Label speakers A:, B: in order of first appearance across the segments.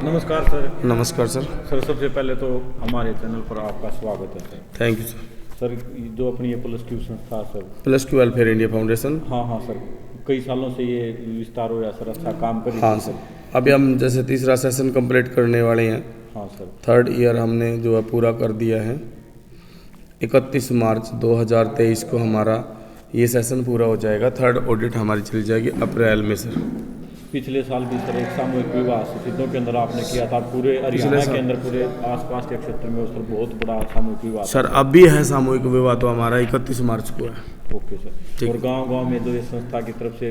A: नमस्कार सर।
B: नमस्कार sir.
A: Sir सबसे पहले तो हमारे चैनल पर आपका स्वागत है sir.
B: Thank you sir.
A: Sir जो अपनी ये +2 संस्था सर,
B: +2 वेलफेयर इंडिया फाउंडेशन।
A: हाँ सर, कई सालों से ये विस्तार हो या सर, अच्छा काम कर रही
B: हाँ
A: है
B: सर, अभी हम जैसे तीसरा सेशन कंप्लीट करने वाले हैं।
A: हाँ सर।
B: 3rd ईयर हमने जो है पूरा कर दिया है। 31 मार्च 2023 को हमारा ये सेशन पूरा हो जाएगा। 3rd ऑडिट हमारी चली जाएगी अप्रैल में सर।
A: पिछले साल भी सर एक सामूहिक विवाह सिद्धों के अंदर आपने किया था, पूरे हरियाणा के अंदर, पूरे आसपास के क्षेत्र में सर बहुत बड़ा सामूहिक विवाह
B: सर अब भी है सामूहिक विवाह, तो हमारा 31 मार्च को है।
A: Okay sir. और गांव-गांव में जो ये संस्था की तरफ से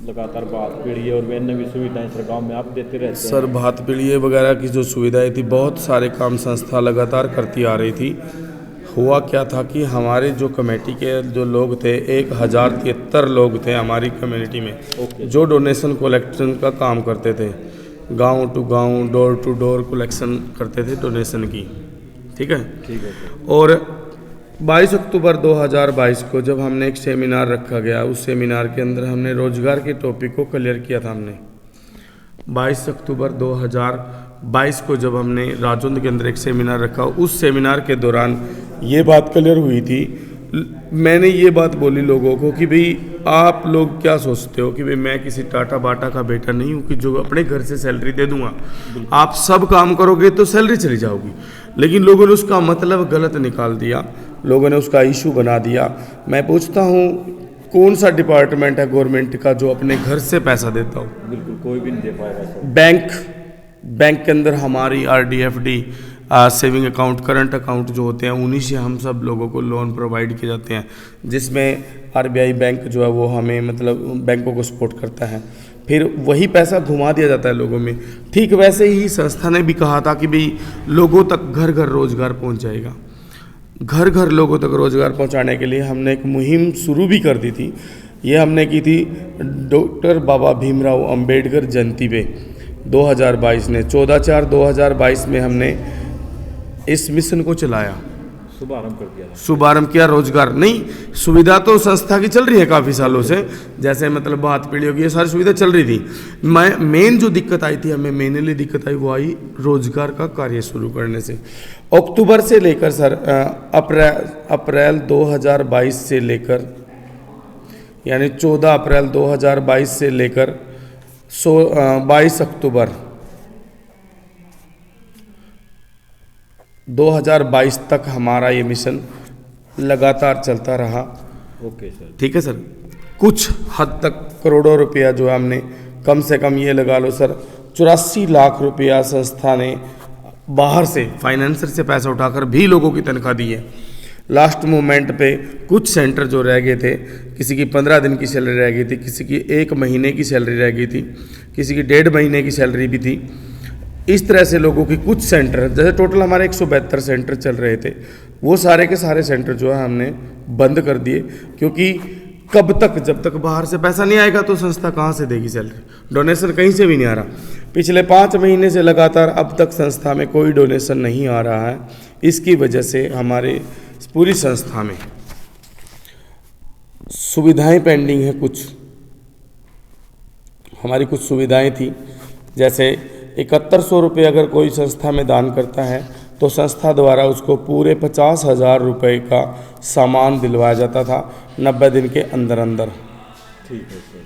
A: लगातार बात पीड़िए और अन्य भी सुविधाएं सर गांव में आप देते रहते हैं।
B: सर भात पीड़िए वगैरह की जो सुविधाएं थी, बहुत सारे काम संस्था लगातार करती आ रही थी। हुआ क्या था कि हमारे जो कमेटी के जो लोग थे, 1073 लोग थे हमारी कम्युनिटी में, जो डोनेशन कलेक्शन का काम करते थे। गांव टू गांव, डोर टू डोर कलेक्शन करते थे डोनेशन की। ठीक है
A: सर।
B: और 22 अक्टूबर 2022 को जब हमने एक सेमिनार रखा गया, उस सेमिनार के अंदर हमने रोजगार के टॉपिक को क्लियर किया था। हमने 22 अक्टूबर 2022 को जब हमने राजौंद के अंदर एक सेमिनार रखा, उस सेमिनार के दौरान ये बात क्लियर हुई थी। मैंने ये बात बोली लोगों को कि भाई आप लोग क्या सोचते हो कि भाई मैं किसी टाटा बाटा का बेटा नहीं हूँ कि जो अपने घर से सैलरी दे दूंगा। आप सब काम करोगे तो सैलरी चली जाओगी। लेकिन लोगों ने उसका मतलब गलत निकाल दिया, लोगों ने उसका इशू बना दिया। मैं पूछता हूँ कौन सा डिपार्टमेंट है गवर्नमेंट का जो अपने घर से पैसा देता हो?
A: बिल्कुल कोई भी नहीं दे पाएगा सर।
B: बैंक के अंदर हमारी RD FD saving account, current account जो होते हैं, उन्हीं से हम सब लोगों को लोन प्रोवाइड किए जाते हैं, जिसमें RBI बैंक जो है वो हमें मतलब बैंकों को सपोर्ट करता है। फिर वही पैसा घुमा दिया जाता है लोगों में। ठीक वैसे ही संस्था ने भी कहा था कि भाई लोगों तक घर घर रोजगार पहुंच जाएगा। घर घर लोगों तक रोजगार पहुंचाने के लिए हमने एक मुहिम शुरू भी कर दी थी। ये हमने की थी डॉक्टर बाबा भीमराव अंबेडकर जयंती पे 2022 ने 14/4/2022 में हमने इस मिशन को चलाया,
A: शुभारंभ कर दिया।
B: शुभारंभ किया। रोजगार नहीं, सुविधा तो संस्था की चल रही है काफ़ी सालों से, जैसे मतलब बात पीढ़ियों की ये सारी सुविधा चल रही थी। मेन जो दिक्कत आई थी, हमें मेनली दिक्कत आई, वो आई रोजगार का कार्य शुरू करने से। अक्टूबर से लेकर सर अप्रैल 2022 से लेकर, यानी 14 अप्रैल 2022 से लेकर 22 अक्टूबर 2022 तक हमारा ये मिशन लगातार चलता रहा।
A: Okay sir.
B: ठीक है सर। कुछ हद तक करोड़ों रुपया जो हमने, कम से कम ये लगा लो सर 84 लाख रुपया संस्था ने बाहर से फाइनेंसर से पैसा उठाकर भी लोगों की तनख्वाह दी है। लास्ट मोमेंट पे कुछ सेंटर जो रह गए थे, किसी की 15 दिन की सैलरी रह गई थी, किसी की 1 महीने की सैलरी रह गई थी, किसी की 1.5 महीने की सैलरी भी थी। इस तरह से लोगों की कुछ सेंटर, जैसे टोटल हमारे 172 सेंटर चल रहे थे, वो सारे के सारे सेंटर जो है हमने बंद कर दिए। क्योंकि कब तक, जब तक बाहर से पैसा नहीं आएगा तो संस्था कहाँ से देगी सैलरी? डोनेशन कहीं से भी नहीं आ रहा। पिछले 5 महीने से लगातार अब तक संस्था में कोई डोनेशन नहीं आ रहा है। इसकी वजह से हमारे पूरी संस्था में सुविधाएं पेंडिंग है। कुछ हमारी कुछ सुविधाएं थी, जैसे 7100 रुपये अगर कोई संस्था में दान करता है तो संस्था द्वारा उसको पूरे 50,000 रुपये का सामान दिलवाया जाता था 90 दिन के अंदर अंदर।
A: ठीक है सर।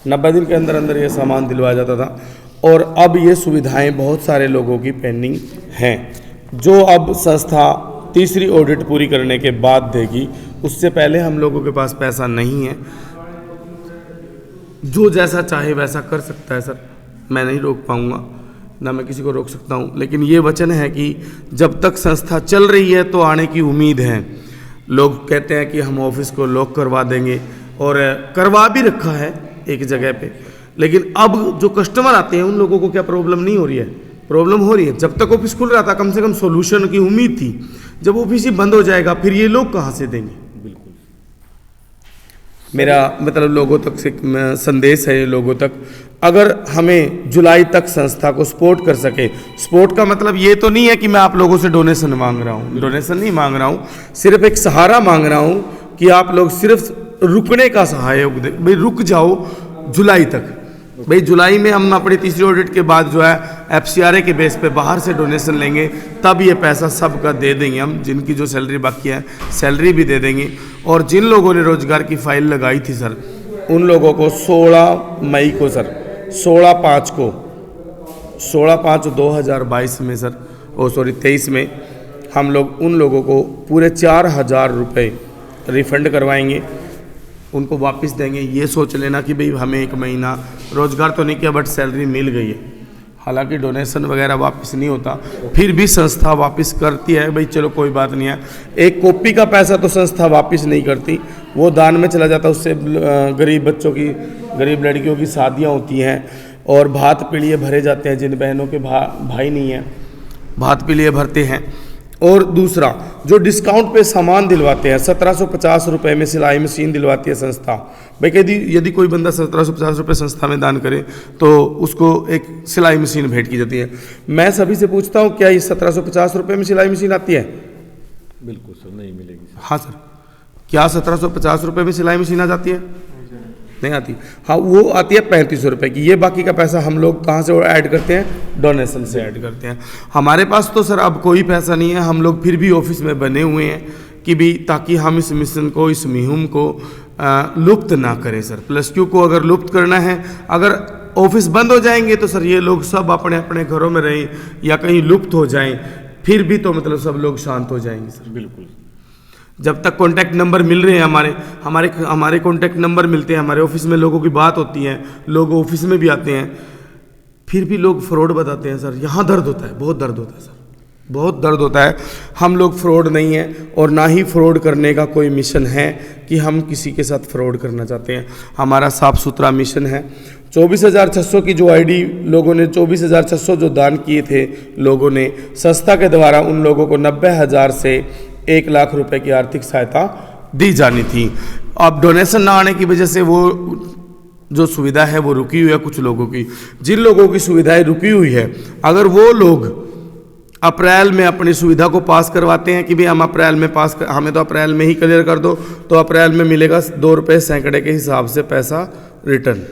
B: 90 दिन के अंदर अंदर ये सामान दिलवाया जाता था। और अब ये सुविधाएं बहुत सारे लोगों की पेंडिंग हैं, जो अब संस्था तीसरी ऑडिट पूरी करने के बाद देगी। उससे पहले हम लोगों के पास पैसा नहीं है। जो जैसा चाहे वैसा कर सकता है सर, मैं नहीं रोक पाऊंगा, ना मैं किसी को रोक सकता हूं। लेकिन ये वचन है कि जब तक संस्था चल रही है तो आने की उम्मीद है। लोग कहते हैं कि हम ऑफिस को लॉक करवा देंगे, और करवा भी रखा है एक जगह पे। लेकिन अब जो कस्टमर आते हैं उन लोगों को क्या प्रॉब्लम नहीं हो रही है? प्रॉब्लम हो रही है। जब तक ऑफिस खुल रहा था कम से कम सॉल्यूशन की उम्मीद थी। जब ऑफिस ही बंद हो जाएगा फिर ये लोग कहाँ से देंगे?
A: बिल्कुल।
B: मेरा मतलब लोगों तक से संदेश है, लोगों तक, अगर हमें जुलाई तक संस्था को सपोर्ट कर सके। सपोर्ट का मतलब ये तो नहीं है कि मैं आप लोगों से डोनेशन मांग रहा हूँ, डोनेशन नहीं मांग रहा हूँ, सिर्फ एक सहारा मांग रहा हूँ कि आप लोग सिर्फ रुकने का सहायोग दे। भाई रुक जाओ जुलाई तक, भाई जुलाई में हम अपनी तीसरी ऑडिट के बाद जो है FCRA के बेस पे बाहर से डोनेशन लेंगे, तब ये पैसा सबका दे देंगे हम। जिनकी जो सैलरी बाकी है सैलरी भी दे देंगे। और जिन लोगों ने रोजगार की फाइल लगाई थी सर, उन लोगों को 16 मई को सर, 16/5/2022 में सर, 23 में हम लोग उन लोगों को पूरे 4,000 रुपये रिफंड करवाएंगे, उनको वापस देंगे। ये सोच लेना कि भाई हमें 1 महीना रोज़गार तो नहीं किया बट सैलरी मिल गई है। हालांकि डोनेशन वगैरह वापस नहीं होता, फिर भी संस्था वापस करती है। भाई चलो कोई बात नहीं है, एक कॉपी का पैसा तो संस्था वापस नहीं करती, वो दान में चला जाता है। उससे गरीब बच्चों की, गरीब लड़कियों की शादियाँ होती हैं और भात पीलिए भरे जाते हैं। जिन बहनों के भाई नहीं हैं, भात पीलिए भरते हैं। और दूसरा, जो डिस्काउंट पे सामान दिलवाते हैं, 1750 रुपये में सिलाई मशीन दिलवाती है संस्था। भाई यदि कोई बंदा 1750 रुपये संस्था में दान करे तो उसको एक सिलाई मशीन भेंट की जाती है। मैं सभी से पूछता हूँ, क्या ये 1750 रुपये में सिलाई मशीन आती है?
A: बिल्कुल सर, नहीं मिलेगी सर।
B: हाँ सर, क्या 1750 रुपये में सिलाई मशीन आ जाती है? नहीं आती। हाँ, वो आती है 3500 रुपये की। ये बाकी का पैसा हम लोग कहाँ से ऐड करते हैं? डोनेशन से ऐड करते हैं। हमारे पास तो सर अब कोई पैसा नहीं है, हम लोग फिर भी ऑफिस में बने हुए हैं कि भी ताकि हम इस मिशन को, इस मुहिम को लुप्त ना करें सर। +Q को अगर लुप्त करना है, अगर ऑफिस बंद हो जाएंगे तो सर ये लोग सब अपने अपने घरों में रहें या कहीं लुप्त हो जाएं, फिर भी तो मतलब सब लोग शांत हो जाएंगे सर।
A: बिल्कुल,
B: जब तक कॉन्टैक्ट नंबर मिल रहे हैं, हमारे कॉन्टैक्ट नंबर मिलते हैं, हमारे ऑफिस में लोगों की बात होती है, लोग ऑफिस में भी आते हैं, फिर भी लोग फ्रॉड बताते हैं सर। यहाँ दर्द होता है, बहुत दर्द होता है सर, बहुत दर्द होता है। हम लोग फ्रॉड नहीं है और ना ही फ्रॉड करने का कोई मिशन है कि हम किसी के साथ फ्रॉड करना चाहते हैं। हमारा साफ सुथरा मिशन है। 24,600 की जो ID लोगों ने, 24,600 जो दान किए थे लोगों ने, संस्था के द्वारा उन लोगों को 90,000 से 1 लाख रुपए की आर्थिक सहायता दी जानी थी। अब डोनेशन ना आने की वजह से वो जो सुविधा है वो रुकी हुई है कुछ लोगों की। जिन लोगों की सुविधाएं रुकी हुई है, अगर वो लोग अप्रैल में अपनी सुविधा को पास करवाते हैं कि भाई हम अप्रैल में हमें तो अप्रैल में ही क्लियर कर दो, तो अप्रैल में मिलेगा 2 रुपये सैकड़े के हिसाब से पैसा रिटर्न।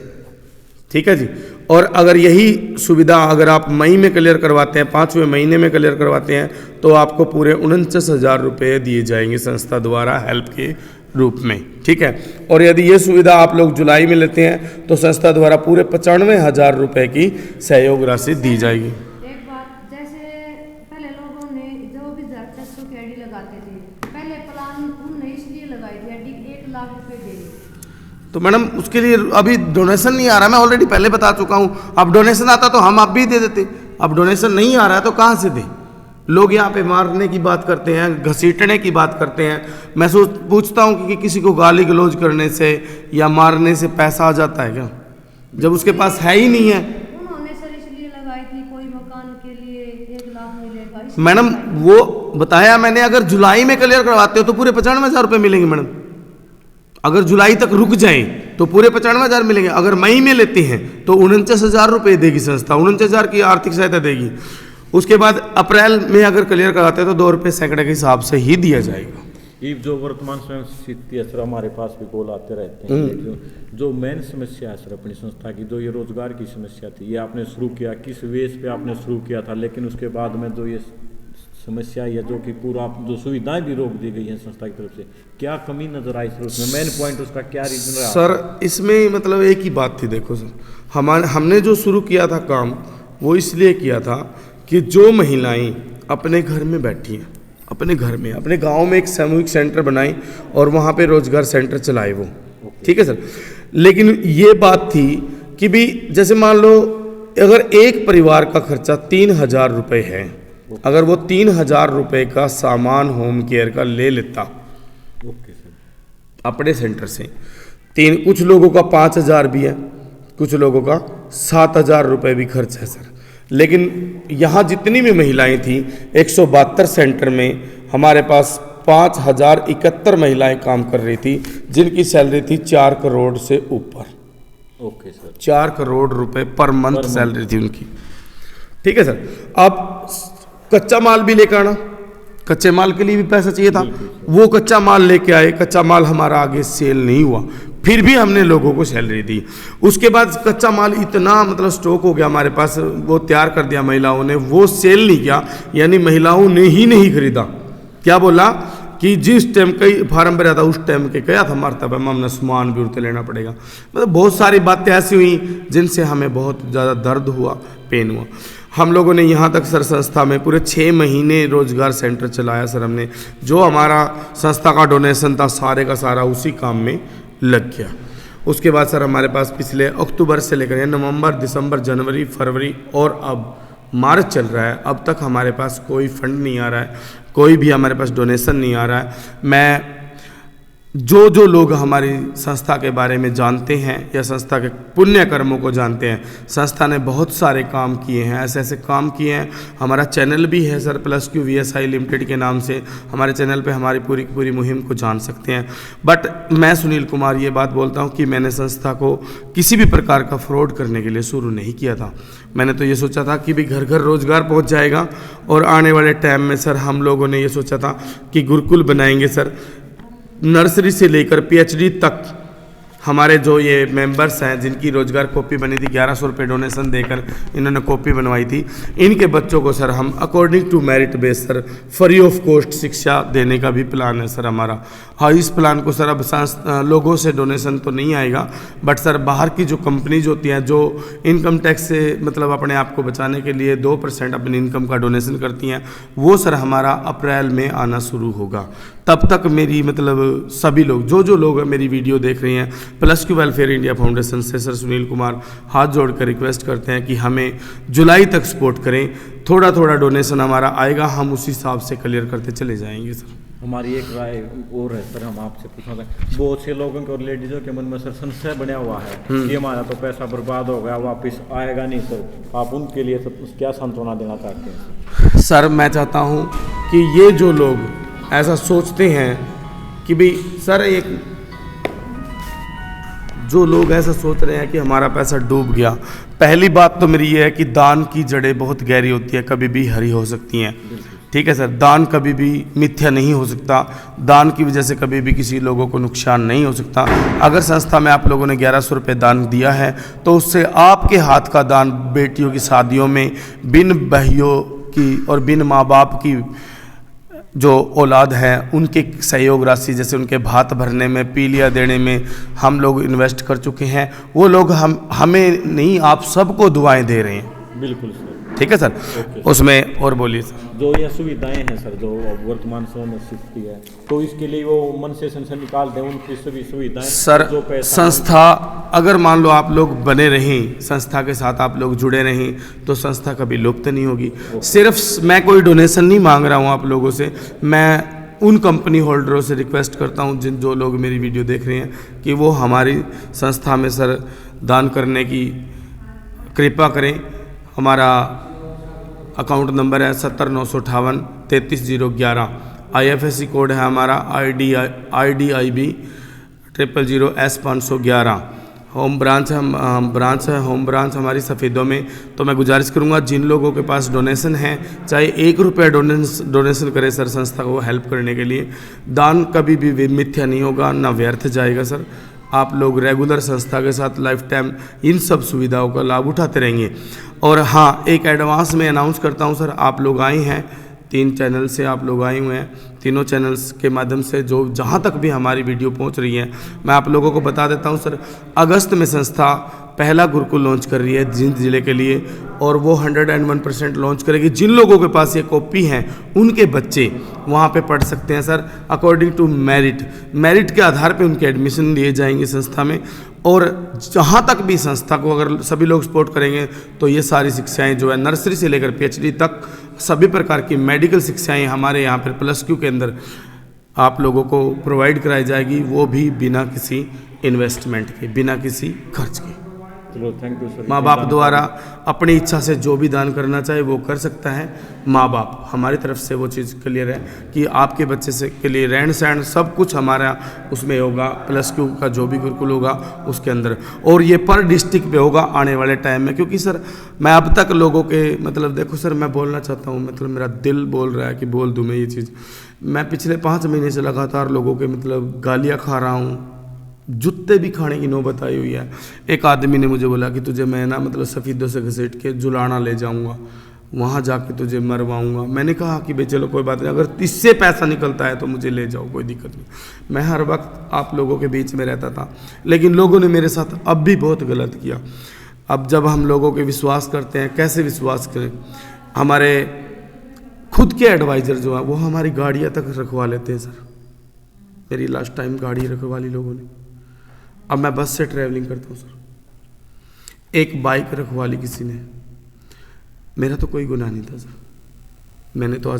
B: ठीक है जी। और अगर यही सुविधा अगर आप मई में क्लियर करवाते हैं, 5वें महीने में क्लियर करवाते हैं, तो आपको पूरे 49,000 रुपये दिए जाएंगे संस्था द्वारा हेल्प के रूप में। ठीक है। और यदि ये सुविधा आप लोग जुलाई में लेते हैं तो संस्था द्वारा पूरे 95,000 रुपये की सहयोग राशि दी जाएगी।
C: एक बात, जैसे पहले लोगों ने जो भी 600 की ID लगाते थे, पहले प्लान उन्होंने इसलिए लगाई थी ID 1 लाख रुपये देने।
B: तो मैडम उसके लिए अभी डोनेशन नहीं आ रहा, मैं ऑलरेडी पहले बता चुका हूँ। अब डोनेशन आता तो हम आप भी दे देते, अब डोनेशन नहीं आ रहा है तो कहाँ से दें? लोग यहाँ पे मारने की बात करते हैं, घसीटने की बात करते हैं। मैं पूछता हूँ कि किसी को गाली गलौज करने से या मारने से पैसा आ जाता है क्या, जब उसके पास है ही नहीं है?
C: उन्होंने सर इसलिए लगाई थी कोई मकान के लिए 1 लाख मिलेगा।
B: मैडम वो बताया मैंने, अगर जुलाई में क्लियर करवाते हो तो पूरे 95,000 रुपये मिलेंगे मैडम। अगर जुलाई तक रुक जाएं तो पूरे 95,000 मिलेंगे। अगर मई में लेते हैं तो 49,000 रुपये देगी संस्था, 49,000 की आर्थिक सहायता देगी। उसके बाद अप्रैल में अगर क्लियर कराते हैं तो 2 रुपये सैकड़े के हिसाब से ही दिया जाएगा।
A: ये जो वर्तमान स्वयं स्थिति है सर, हमारे पास भी कॉल आते रहते हैं। जो मेन समस्या है सर अपनी संस्था की, जो ये रोजगार की समस्या थी, ये आपने शुरू किया, किस बेस पे आपने शुरू किया था, लेकिन उसके बाद में जो ये समस्या है, जो कि पूरा जो सुविधाएं भी रोक दी गई हैं संस्था की तरफ से, क्या कमी नजर आई सर उसमें? मेन पॉइंट उसका क्या रीजन रहा?
B: सर इसमें मतलब एक ही बात थी, देखो सर, हमने जो शुरू किया था काम, वो इसलिए किया था कि जो महिलाएं अपने घर में बैठी हैं, अपने घर में, अपने गांव में एक सामूहिक सेंटर बनाई और वहाँ पे रोजगार सेंटर चलाए वो। ठीक है सर। लेकिन ये बात थी कि भी जैसे मान लो अगर एक परिवार का खर्चा 3,000 रुपये है, अगर वो 3,000 रुपये का सामान होम केयर का ले लेता अपने सेंटर से, कुछ लोगों का 5,000 भी है, कुछ लोगों का 7,000 रुपये भी खर्च है सर। लेकिन यहाँ जितनी भी महिलाएं थी, 172 सेंटर में हमारे पास 5,071 महिलाएं काम कर रही थी, जिनकी सैलरी थी 4 करोड़ से ऊपर।
A: Okay sir.
B: 4 करोड़ रुपए पर मंथ सैलरी थी उनकी। ठीक है सर। अब कच्चा माल भी लेकर आना, कच्चे माल के लिए भी पैसा चाहिए था। वो कच्चा माल लेके आए, कच्चा माल हमारा आगे सेल नहीं हुआ। फिर भी हमने लोगों को सैलरी दी। उसके बाद कच्चा माल इतना मतलब स्टॉक हो गया हमारे पास, वो तैयार कर दिया महिलाओं ने, वो सेल नहीं किया, यानी महिलाओं ने ही नहीं खरीदा। क्या बोला कि जिस टाइम कई फार्म भरा था उस टाइम के गया था मरतबा में हमने सामान भी उड़ते लेना पड़ेगा। मतलब बहुत सारी बातें ऐसी हुई जिनसे हमें बहुत ज़्यादा दर्द हुआ, पेन हुआ। हम लोगों ने यहाँ तक सर संस्था में पूरे 6 महीने रोजगार सेंटर चलाया सर हमने। जो हमारा संस्था का डोनेशन था सारे का सारा उसी काम में लग गया। उसके बाद सर हमारे पास पिछले अक्टूबर से लेकर नवंबर, दिसंबर, जनवरी, फरवरी और अब मार्च चल रहा है, अब तक हमारे पास कोई फंड नहीं आ रहा है, कोई भी हमारे पास डोनेशन नहीं आ रहा है। मैं जो लोग हमारी संस्था के बारे में जानते हैं या संस्था के पुण्य कर्मों को जानते हैं, संस्था ने बहुत सारे काम किए हैं, ऐसे ऐसे काम किए हैं। हमारा चैनल भी है सर +Q VSI लिमिटेड के नाम से, हमारे चैनल पे हमारी पूरी की पूरी मुहिम को जान सकते हैं। बट मैं सुनील कुमार ये बात बोलता हूँ कि मैंने संस्था को किसी भी प्रकार का फ्रॉड करने के लिए शुरू नहीं किया था। मैंने तो ये सोचा था कि भी घर घर रोजगार पहुँच जाएगा, और आने वाले टाइम में सर हम लोगों ने ये सोचा था कि गुरुकुल बनाएंगे सर, नर्सरी से लेकर PhD तक। हमारे जो ये मेंबर्स हैं जिनकी रोजगार कॉपी बनी थी, 1100 रुपये डोनेशन देकर इन्होंने कॉपी बनवाई थी, इनके बच्चों को सर हम according to merit base sir free of cost शिक्षा देने का भी प्लान है सर हमारा। हाँ, इस प्लान को सर अब लोगों से डोनेशन तो नहीं आएगा, बट सर बाहर की जो कंपनीज होती हैं जो इनकम टैक्स से मतलब अपने आप को बचाने के लिए 2% अपनी इनकम का डोनेशन करती हैं, वो सर हमारा अप्रैल में आना शुरू होगा। तब तक मेरी मतलब सभी लोग जो लोग मेरी वीडियो देख रहे हैं, +Q वेलफेयर इंडिया फाउंडेशन से सर सुनील कुमार हाथ जोड़कर रिक्वेस्ट करते हैं कि हमें जुलाई तक सपोर्ट करें। थोड़ा थोड़ा डोनेशन हमारा आएगा, हम उस हिसाब से क्लियर करते चले जाएंगे सर।
A: हमारी एक राय और है सर, हम आपसे पूछना था, बहुत से लोगों के और लेडीज़ों के मन में सर संशय बना हुआ है कि हमारा तो पैसा बर्बाद हो गया, वापस आएगा नहीं सर, आप उनके लिए सर क्या सांत्वना देना चाहते हैं?
B: सर मैं चाहता हूँ कि ये जो लोग ऐसा सोचते हैं कि भाई सर एक जो लोग ऐसा सोच रहे हैं कि हमारा पैसा डूब गया, पहली बात तो मेरी ये है कि दान की जड़ें बहुत गहरी होती है, कभी भी हरी हो सकती हैं। ठीक है सर, दान कभी भी मिथ्या नहीं हो सकता, दान की वजह से कभी भी किसी लोगों को नुकसान नहीं हो सकता। अगर संस्था में आप लोगों ने 1100 रुपये दान दिया है तो उससे आपके हाथ का दान बेटियों की शादियों में बिन बहनों की और बिन माँ बाप की जो औलाद है उनके सहयोग राशि, जैसे उनके भात भरने में, पीलिया देने में हम लोग इन्वेस्ट कर चुके हैं। वो लोग हमें नहीं, आप सबको दुआएं दे रहे हैं।
A: बिल्कुल सर,
B: ठीक है सर। उसमें और बोलिए सर।
A: जो ये सुविधाएं हैं सर जो वर्तमान समय में स्थिति है, तो इसके लिए वो मन से संसद निकाल दें उनकी सभी सुविधाएं
B: सर।
A: जो पैसा
B: संस्था अगर मान लो आप लोग बने रहें, संस्था के साथ आप लोग जुड़े रहें, तो संस्था कभी लुप्त नहीं होगी। सिर्फ मैं कोई डोनेशन नहीं मांग रहा हूँ आप लोगों से, मैं उन कंपनी होल्डरों से रिक्वेस्ट करता हूँ जो लोग मेरी वीडियो देख रहे हैं कि वो हमारी संस्था में सर दान करने की कृपा करें। हमारा अकाउंट नंबर है 70,958 33,011, IFSC कोड है हमारा IDIB 000S511। होम ब्रांच है होम ब्रांच हमारी सफ़ेदों में। तो मैं गुजारिश करूंगा जिन लोगों के पास डोनेशन है, चाहे 1 रुपया डोनेशन करे सर संस्था को हेल्प करने के लिए, दान कभी भी मिथ्या नहीं होगा, ना व्यर्थ जाएगा सर। आप लोग रेगुलर संस्था के साथ लाइफ टाइम इन सब सुविधाओं का लाभ उठाते रहेंगे। और हाँ, एक एडवांस में अनाउंस करता हूँ सर, आप लोग आए हैं 3 चैनल से, आप लोग आए हुए हैं, तीनों चैनल्स के माध्यम से जो जहाँ तक भी हमारी वीडियो पहुँच रही है, मैं आप लोगों को बता देता हूँ सर, अगस्त में संस्था पहला गुरुकुल लॉन्च कर रही है जींद जिले के लिए, और वो 101% लॉन्च करेगी। जिन लोगों के पास ये कॉपी हैं उनके बच्चे वहाँ पे पढ़ सकते हैं सर, अकॉर्डिंग टू मेरिट के आधार पे उनके एडमिशन दिए जाएंगे संस्था में। और जहाँ तक भी संस्था को अगर सभी लोग सपोर्ट करेंगे तो ये सारी शिक्षाएं जो है नर्सरी से लेकर PhD तक सभी प्रकार की मेडिकल शिक्षाएं हमारे यहाँ पर +Q के अंदर आप लोगों को प्रोवाइड कराई जाएगी, वो भी बिना किसी इन्वेस्टमेंट के, बिना किसी खर्च के।
A: चलो थैंक यू सर।
B: माँ बाप द्वारा अपनी इच्छा से जो भी दान करना चाहे वो कर सकता है। माँ बाप हमारी तरफ से वो चीज़ क्लियर है कि आपके बच्चे से के लिए रहन सहन सब कुछ हमारा उसमें होगा, +Q का जो भी गुरुकुल होगा उसके अंदर, और ये पर डिस्ट्रिक्ट पे होगा आने वाले टाइम में। क्योंकि सर मैं अब तक लोगों के मतलब देखो सर, मैं बोलना चाहता हूँ, मतलब मेरा दिल बोल रहा है कि बोल दूँ मैं ये चीज़। मैं पिछले 5 महीने से लगातार लोगों के मतलब गालियाँ खा रहा हूँ, जूते भी खाने की नौबत आई हुई है। एक आदमी ने मुझे बोला कि तुझे मैं ना मतलब सफ़ीदों से घसीट के जुलाना ले जाऊंगा, वहाँ जाके तुझे मरवाऊंगा। मैंने कहा कि भाई चलो कोई बात नहीं, अगर इससे पैसा निकलता है तो मुझे ले जाओ, कोई दिक्कत नहीं। मैं हर वक्त आप लोगों के बीच में रहता था, लेकिन लोगों ने मेरे साथ अब भी बहुत गलत किया। अब जब हम लोगों के विश्वास करते हैं, कैसे विश्वास करें? हमारे खुद के एडवाइज़र जो हैं वो हमारी गाड़ियाँ तक रखवा लेते हैं सर। मेरी लास्ट टाइम गाड़ी रखवा ली लोगों ने। अब मैं बस से ट्रैवलिंग करता हूँ सर। एक बाइक रखवा ली किसी ने, मेरा तो कोई गुनाह नहीं था सर। मैंने तो